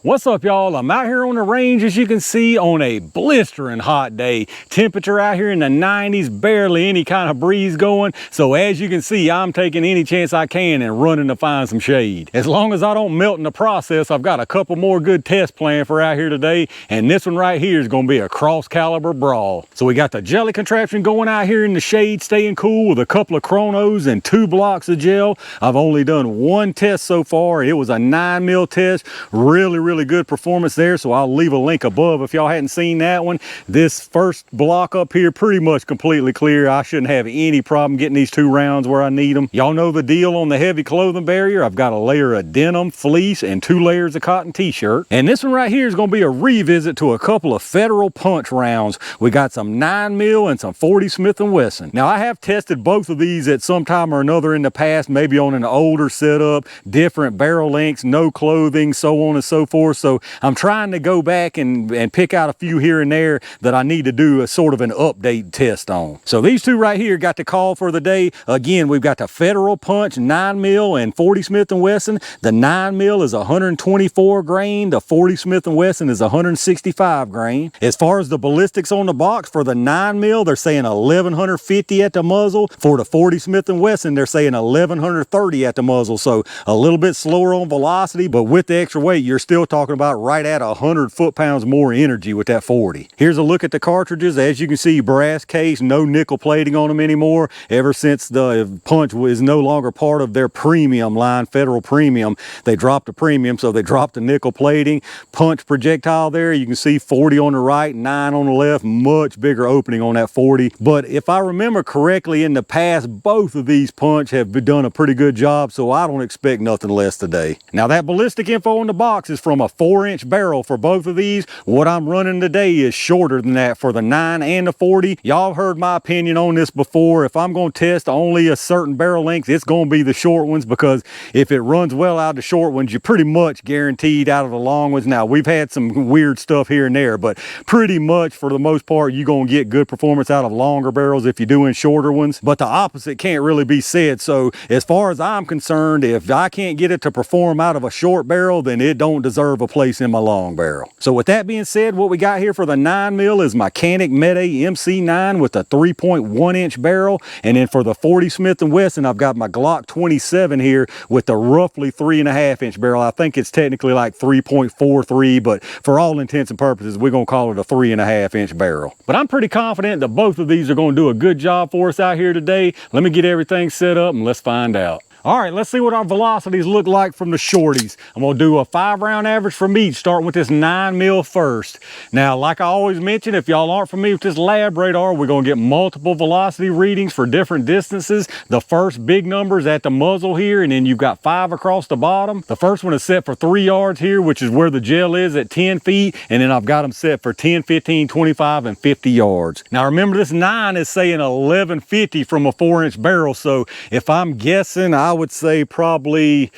What's up, y'all? I'm out here on the range, as you can see, on a blistering hot day. Temperature out here in the 90s, barely any kind of breeze going. So as you can see, I'm taking any chance I can and running to find some shade. As long as I don't melt in the process, I've got a couple more good tests planned for out here today. And this one right here is going to be a cross caliber brawl. So we got the jelly contraption going out here in the shade, staying cool with a couple of chronos and 2 blocks of gel. I've only done one test so far. It was a 9mm test. Really good performance there, so I'll leave a link above if y'all hadn't seen that one. This first block up here pretty much completely clear. I shouldn't have any problem getting these 2 rounds where I need them. Y'all know the deal on the heavy clothing barrier. I've got a layer of denim, fleece, and 2 layers of cotton t-shirt. And this one right here is going to be a revisit to a couple of Federal punch rounds. We got some 9mm and some 40 Smith & Wesson. Now I have tested both of these at some time or another in the past, maybe on an older setup, different barrel lengths, no clothing, so on and so forth. So I'm trying to go back and pick out a few here and there that I need to do a sort of an update test on. So these 2 right here got the call for the day. Again, we've got the Federal punch 9mm and 40 Smith & Wesson. The 9mm is 124 grain. The 40 Smith & Wesson is 165 grain. As far as the ballistics on the box, for the 9mm, they're saying 1150 at the muzzle. For the 40 Smith & Wesson, they're saying 1130 at the muzzle. So a little bit slower on velocity, but with the extra weight, you're still talking about right at 100 foot-pounds more energy with that 40. Here's a look at the cartridges. As you can see, brass case, no nickel plating on them anymore. Ever since the punch is no longer part of their premium line, Federal Premium, they dropped the premium, so they dropped the nickel plating. Punch projectile there, you can see 40 on the right, 9 on the left, much bigger opening on that 40. But if I remember correctly, in the past, both of these punch have done a pretty good job, so I don't expect nothing less today. Now that ballistic info in the box is from a 4-inch barrel for both of these. What I'm running today is shorter than that for the 9 and the 40. Y'all heard my opinion on this before. If I'm going to test only a certain barrel length, it's going to be the short ones, because if it runs well out of the short ones, you're pretty much guaranteed out of the long ones. Now, we've had some weird stuff here and there, but pretty much for the most part, you're going to get good performance out of longer barrels if you're doing shorter ones. But the opposite can't really be said. So as far as I'm concerned, if I can't get it to perform out of a short barrel, then it don't deserve a place in my long barrel. So with that being said, what we got here for the 9mm is my Canik Mete MC9 with a 3.1-inch barrel. And then for the 40 Smith & Wesson, I've got my Glock 27 here with the roughly 3.5-inch barrel. I think it's technically like 3.43, but for all intents and purposes, we're going to call it a 3.5-inch barrel. But I'm pretty confident that both of these are going to do a good job for us out here today. Let me get everything set up and let's find out. All right, let's see what our velocities look like from the shorties. I'm gonna do a 5-round average from each, starting with this 9mm first. Now, like I always mention, if y'all aren't familiar with this lab radar, we're gonna get multiple velocity readings for different distances. The first big number is at the muzzle here, and then you've got 5 across the bottom. The first one is set for 3 yards here, which is where the gel is at 10 feet, and then I've got them set for 10, 15, 25, and 50 yards. Now, remember, this 9 is saying 1150 from a 4-inch barrel, so if I'm guessing, I would say probably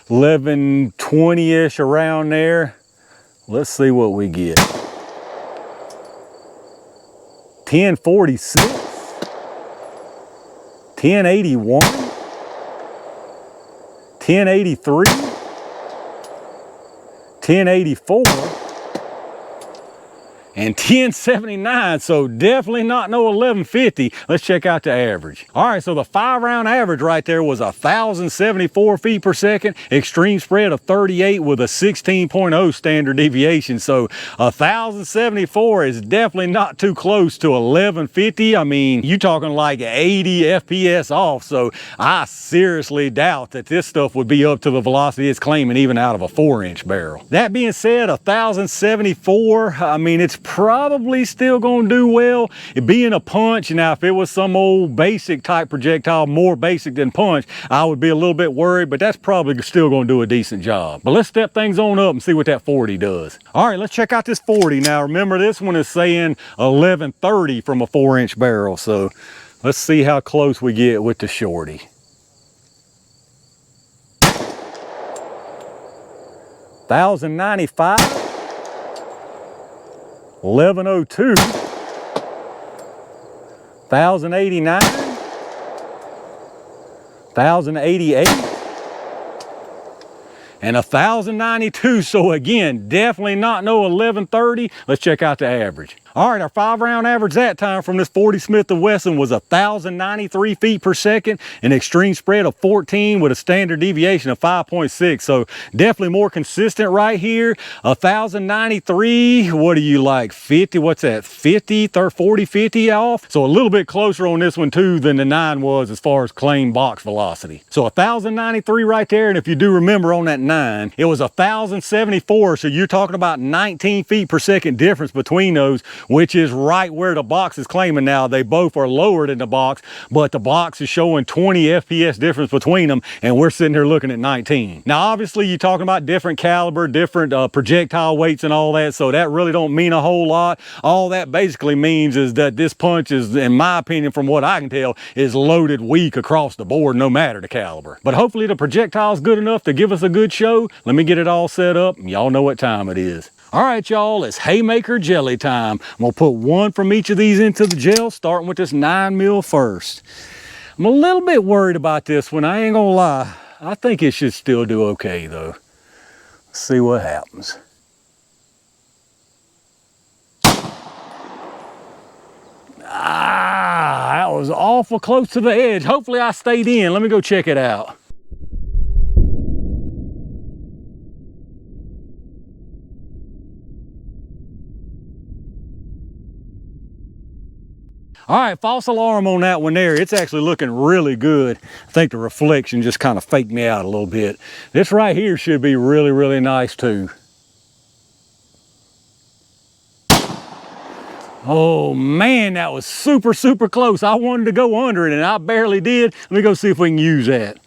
1120-ish around there. Let's see what we get. 1046, 1081, 1083, 1084, and 1079, so definitely not no 1150. Let's check out the average. All right, so the 5-round average right there was 1,074 feet per second, extreme spread of 38 with a 16.0 standard deviation. So 1,074 is definitely not too close to 1150. I mean, you talking like 80 FPS off, so I seriously doubt that this stuff would be up to the velocity it's claiming even out of a 4-inch barrel. That being said, 1,074, I mean, it's probably still gonna do well. It being a punch, now if it was some old basic type projectile, more basic than punch, I would be a little bit worried, but that's probably still gonna do a decent job. But let's step things on up and see what that 40 does. All right, let's check out this 40. Now remember, this one is saying 1130 from a 4-inch barrel, so let's see how close we get with the shorty. 1,095, 1102, 1,089, 1,088, and 1,092. So again, definitely not no 1130. Let's check out the average. All right, our 5-round average that time from this 40 Smith & Wesson was 1,093 feet per second, an extreme spread of 14 with a standard deviation of 5.6. So definitely more consistent right here. 1,093, what do you like, 50, what's that, 50, 40, 50 off? So a little bit closer on this one too than the 9 was as far as claim box velocity. So 1,093 right there, and if you do remember on that 9, it was 1,074, so you're talking about 19 feet per second difference between those, which is right where the box is claiming now. They both are lower than the box, but the box is showing 20 FPS difference between them, and we're sitting here looking at 19. Now, obviously, you're talking about different caliber, different projectile weights and all that, so that really don't mean a whole lot. All that basically means is that this punch is, in my opinion, from what I can tell, is loaded weak across the board, no matter the caliber. But hopefully the projectile's good enough to give us a good show. Let me get it all set up, and y'all know what time it is. All right, y'all, it's haymaker jelly time. I'm gonna put one from each of these into the gel, starting with this 9mm first. I'm a little bit worried about this one, I ain't gonna lie. I think it should still do okay though. Let's see what happens. Ah, that was awful close to the edge. Hopefully I stayed in. Let me go check it out. All right, false alarm on that one there. It's actually looking really good. I think the reflection just kind of faked me out a little bit. This right here should be really, really nice too. Oh man, that was super, super close. I wanted to go under it and I barely did. Let me go see if we can use that.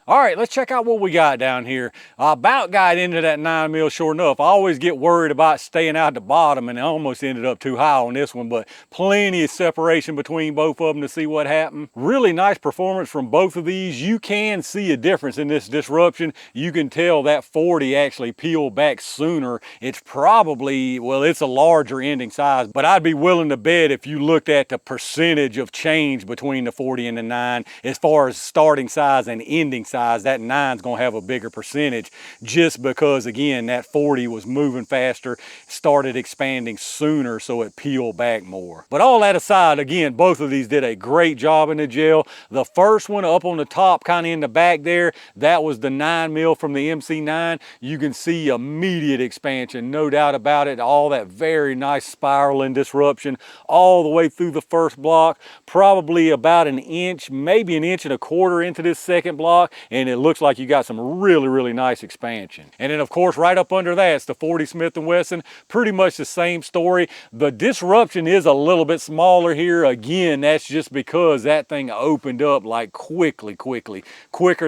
All right, let's check out what we got down here. I about got into that 9mm sure enough. I always get worried about staying out the bottom, and I almost ended up too high on this one, but plenty of separation between both of them to see what happened. Really nice performance from both of these. You can see a difference in this disruption. You can tell that 40 actually peeled back sooner. It's probably, well, it's a larger ending size, but I'd be willing to bet if you looked at the percentage of change between the 40 and the 9, as far as starting size and ending size, that 9's gonna have a bigger percentage, just because again that 40 was moving faster, started expanding sooner, so it peeled back more. But all that aside, again, both of these did a great job in the gel. The first one up on the top, kind of in the back there, that was the 9mm from the MC9. You can see immediate expansion, no doubt about it. All that very nice spiraling disruption all the way through the first block, probably about an inch, maybe an inch and a quarter into this second block, and it looks like you got some really, really nice expansion. And then of course right up under that, it's the 40 Smith & Wesson, pretty much the same story. The disruption is a little bit smaller here. Again, that's just because that thing opened up like quicker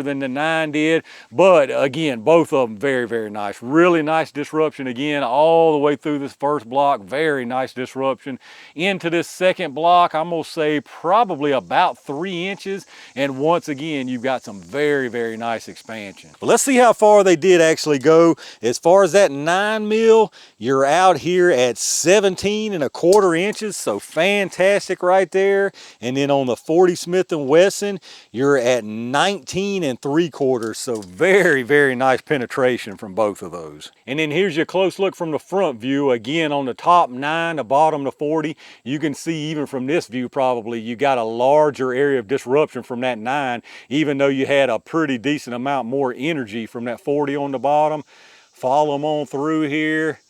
than the 9 did. But again, both of them very, very nice. Really nice disruption again, all the way through this first block. Very nice disruption. Into this second block, I'm gonna say probably about 3 inches. And once again, you've got some very, very nice expansion. But let's see how far they did actually go. As far as that 9mm, you're out here at 17¼ inches, so fantastic right there. And then on the 40 Smith & Wesson, you're at 19¾ so very, very nice penetration from both of those. And then here's your close look from the front view. Again, on the top 9, the bottom the 40, you can see even from this view probably you got a larger area of disruption from that 9, even though you had a pretty decent amount more energy from that 40 on the bottom. Follow them on through here.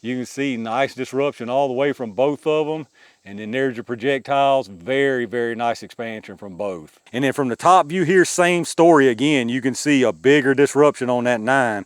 You can see nice disruption all the way from both of them. And then there's your projectiles. Very, very nice expansion from both. And then from the top view here, same story again. You can see a bigger disruption on that 9.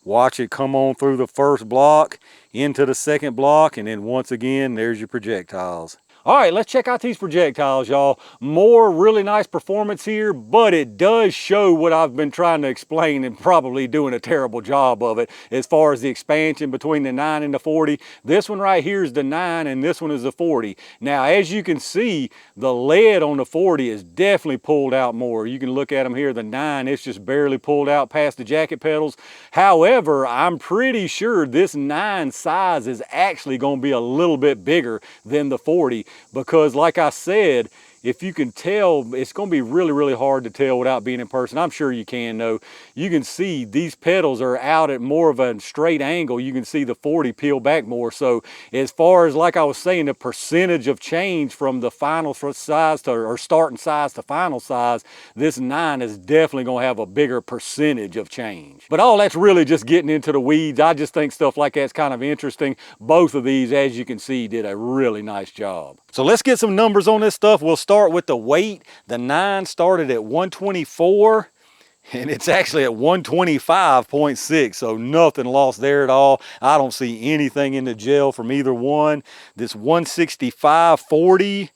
Watch it come on through the first block, into the second block, and then once again, there's your projectiles. All right, let's check out these projectiles, y'all. More really nice performance here, but it does show what I've been trying to explain and probably doing a terrible job of it as far as the expansion between the 9 and the 40. This one right here is the 9 and this one is the 40. Now, as you can see, the lead on the 40 is definitely pulled out more. You can look at them here, the 9, it's just barely pulled out past the jacket pedals. However, I'm pretty sure this 9 size is actually going to be a little bit bigger than the 40. Because like I said, if you can tell, it's going to be really, really hard to tell without being in person. I'm sure you can though. You can see these pedals are out at more of a straight angle. You can see the 40 peel back more. So as far as, like I was saying, the percentage of change from the final size to, or starting size to final size, this 9 is definitely going to have a bigger percentage of change. But all that's really just getting into the weeds. I just think stuff like that's kind of interesting. Both of these, as you can see, did a really nice job. So let's get some numbers on this stuff. We'll start with the weight. The 9 started at 124 and it's actually at 125.6, so nothing lost there at all. I don't see anything in the gel from either one. This 165.40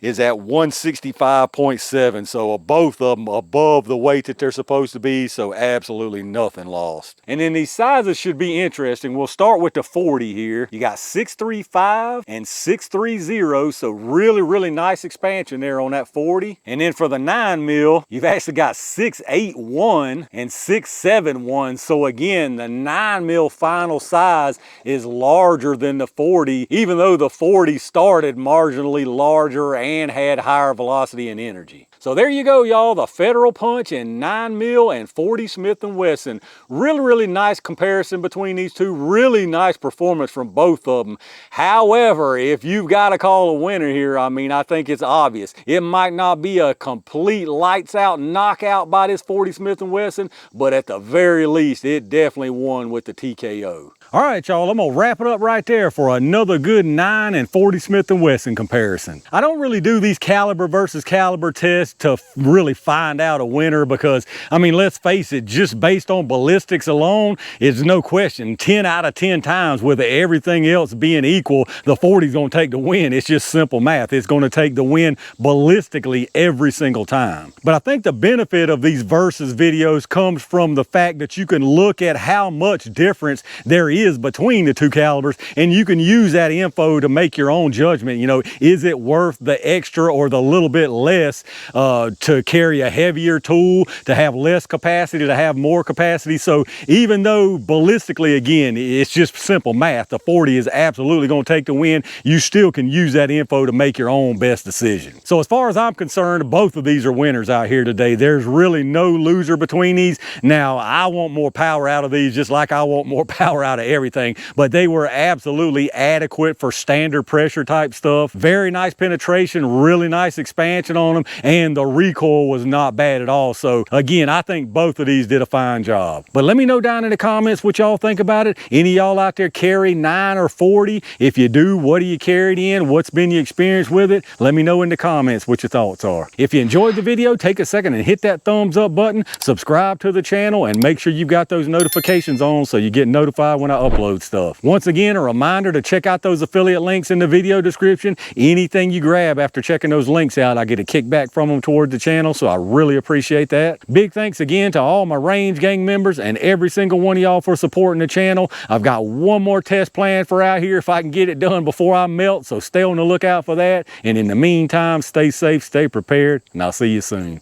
is at 165.7, so both of them above the weight that they're supposed to be, so absolutely nothing lost. And then these sizes should be interesting. We'll start with the 40 here. You got 635 and 630, so really, really nice expansion there on that 40. And then for the 9 mil, you've actually got 681 and 671, so again, the 9 mil final size is larger than the 40, even though the 40 started marginally larger and had higher velocity and energy. So there you go, y'all, the Federal Punch in 9 mil and 40 Smith & Wesson. Really, really nice comparison between these two. Really nice performance from both of them. However, if you've got to call a winner here, I mean, I think it's obvious. It might not be a complete lights out knockout by this 40 Smith & Wesson, but at the very least, it definitely won with the TKO. All right, y'all, I'm gonna wrap it up right there for another good 9 and 40 Smith & Wesson comparison. I don't really do these caliber versus caliber tests to really find out a winner because, I mean, let's face it, just based on ballistics alone, it's no question, 10 out of 10 times with everything else being equal, the 40 is gonna take the win. It's just simple math. It's gonna take the win ballistically every single time. But I think the benefit of these versus videos comes from the fact that you can look at how much difference there is between the two calibers, and you can use that info to make your own judgment. You know, is it worth the extra or the little bit less to carry a heavier tool, to have less capacity, to have more capacity? So even though ballistically, again, it's just simple math, the 40 is absolutely going to take the win, you still can use that info to make your own best decision. So as far as I'm concerned, both of these are winners out here today. There's really no loser between these. Now, I want more power out of these just like I want more power out of everything, but they were absolutely adequate for standard pressure type stuff. Very nice penetration, really nice expansion on them, and the recoil was not bad at all. So again, I think both of these did a fine job. But let me know down in the comments what y'all think about it. Any of y'all out there carry 9 or 40? If you do, what do you carried in? What's been your experience with it? Let me know in the comments what your thoughts are. If you enjoyed the video, take a second and hit that thumbs up button, subscribe to the channel, and make sure you've got those notifications on so you get notified when I upload stuff. Once again, a reminder to check out those affiliate links in the video description. Anything you grab after checking those links out, I get a kickback from them toward the channel, so I really appreciate that. Big thanks again to all my Range Gang members and every single one of y'all for supporting the channel. I've got one more test planned for out here if I can get it done before I melt, so stay on the lookout for that. And in the meantime, stay safe, stay prepared, and I'll see you soon.